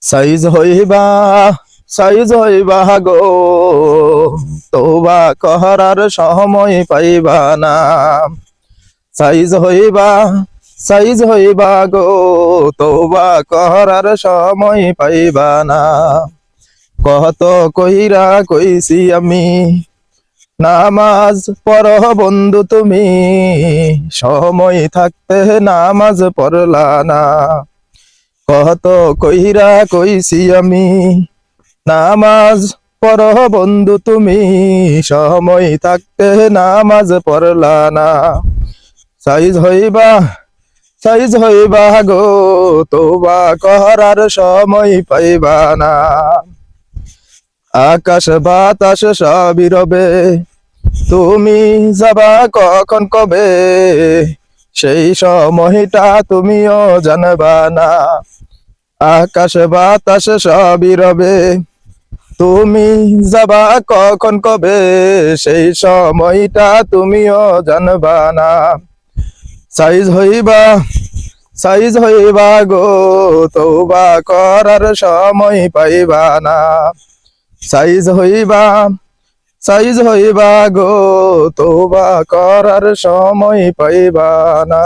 Size হইবা গো, তওবা করার সময় পাইবা না। সাইজ হইবা গো, তওবা করার সময় পাইবা না। কত কইরা কইছি আমি, নামাজ পড়হ বন্ধু তুমি, সময় থাকতে নামাজ পড়লা না। কত কইরা কইছি আমি, নামাজ পড়হ বন্ধু তুমি, সময় থাকতে নামাজ পড়লা না। সাইজ হইবা গো, তওবা করার সময় পাইবা না। আকাশ বাতাস সবই রবে, তুমি যাবা কখন কবে, সেই সময়টা তুমিও জানবা না। আকাশ বাতাস সবই রবে, তুমি যাবা কখন কবে, সেই সময়টা তুমিও জানবা না। সাইজ হইবা গো, তওবা করার সময় পাইবা না। সাইজ হইবা গো, তওবা করার সময় পাইবা না।